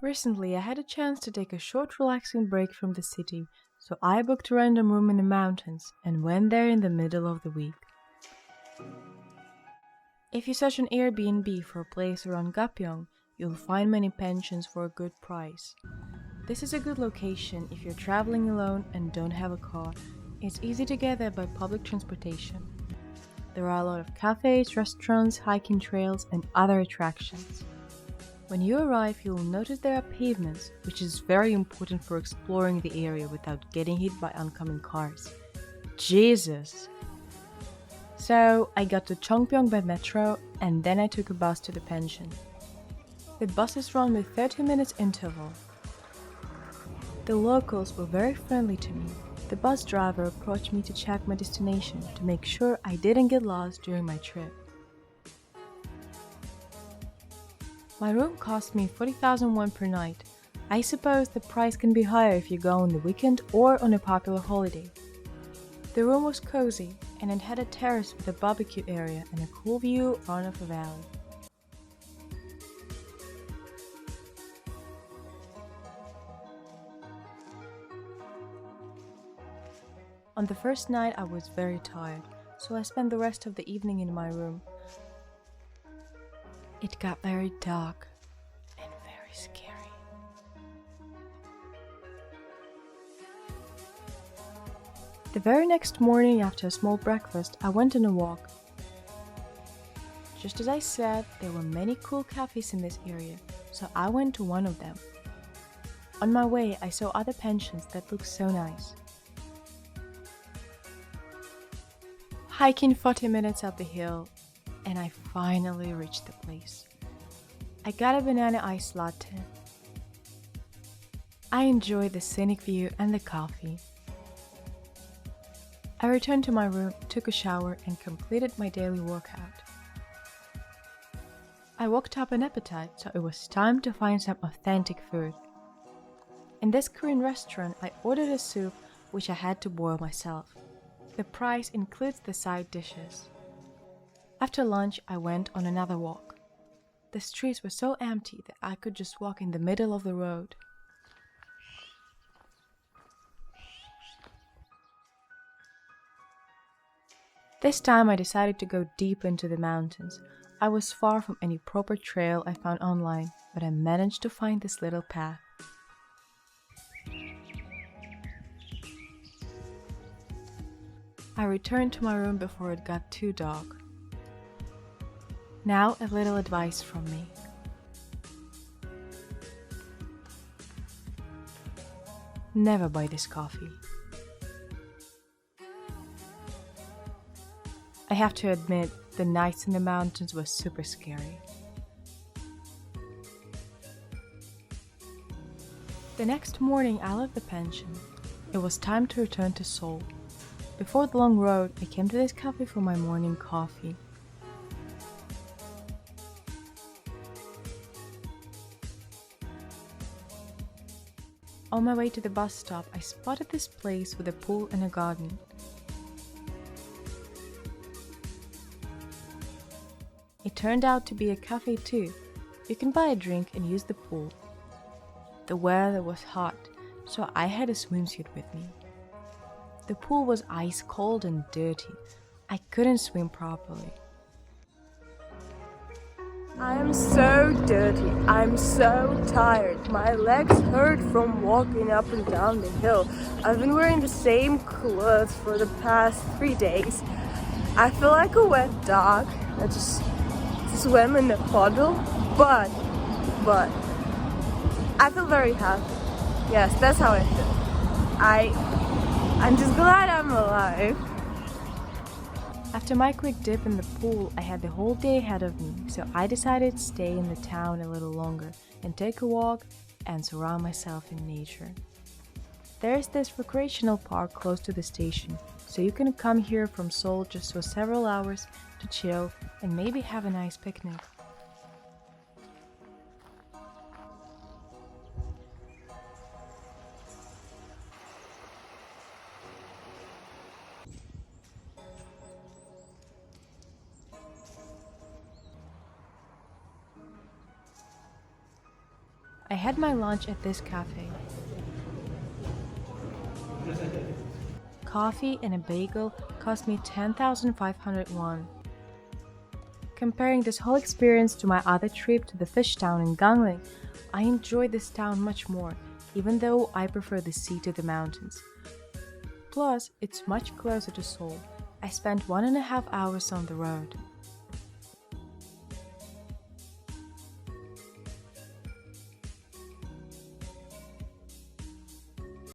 Recently, I had a chance to take a short, relaxing break from the city, so I booked a random room in the mountains and went there in the middle of the week. If you search on Airbnb for a place around Gapyeong, you'll find many pensions for a good price. This is a good location if you're traveling alone and don't have a car. It's easy to get there by public transportation. There are a lot of cafes, restaurants, hiking trails, and other attractions. When you arrive, you'll notice there are pavements, which is very important for exploring the area without getting hit by oncoming cars. Jesus! So, I got to Cheongpyeong by metro, and then I took a bus to the pension. The buses run with 30 minutes interval. The locals were very friendly to me. The bus driver approached me to check my destination to make sure I didn't get lost during my trip. My room cost me 40,000 won per night. I suppose the price can be higher if you go on the weekend or on a popular holiday. The room was cozy and it had a terrace with a barbecue area and a cool view on of a valley. On the first night I was very tired, so I spent the rest of the evening in my room. It got very dark and very scary. The very next morning, after a small breakfast, I went on a walk. Just as I said, there were many cool cafes in this area, so I went to one of them. On my way, I saw other pensions that looked so nice. Hiking 40 minutes up the hill, and I finally reached the place. I got a banana iced latte. I enjoyed the scenic view and the coffee. I returned to my room, took a shower, and completed my daily workout. I worked up an appetite, so it was time to find some authentic food. In this Korean restaurant, I ordered a soup which I had to boil myself. The price includes the side dishes. After lunch, I went on another walk. The streets were so empty that I could just walk in the middle of the road. This time I decided to go deep into the mountains. I was far from any proper trail I found online, but I managed to find this little path. I returned to my room before it got too dark. Now a little advice from me. Never buy this coffee. I have to admit, the nights in the mountains were super scary. The next morning I left the pension. It was time to return to Seoul. Before the long road, I came to this cafe for my morning coffee. On my way to the bus stop, I spotted this place with a pool and a garden. It turned out to be a cafe too. You can buy a drink and use the pool. The weather was hot, so I had a swimsuit with me. The pool was ice cold and dirty. I couldn't swim properly. I am so dirty. I'm so tired. My legs hurt from walking up and down the hill. I've been wearing the same clothes for the past 3 days. I feel like a wet dog. I just swim in the puddle. But I feel very happy. Yes, that's how I feel. I'm just glad I'm alive. After my quick dip in the pool, I had the whole day ahead of me, so I decided to stay in the town a little longer and take a walk and surround myself in nature. There's this recreational park close to the station, so you can come here from Seoul just for several hours to chill and maybe have a nice picnic. I had my lunch at this cafe. Coffee and a bagel cost me 10,500 won. Comparing this whole experience to my other trip to the fish town in Gangneung, I enjoyed this town much more, even though I prefer the sea to the mountains. Plus, it's much closer to Seoul. I spent 1.5 hours on the road.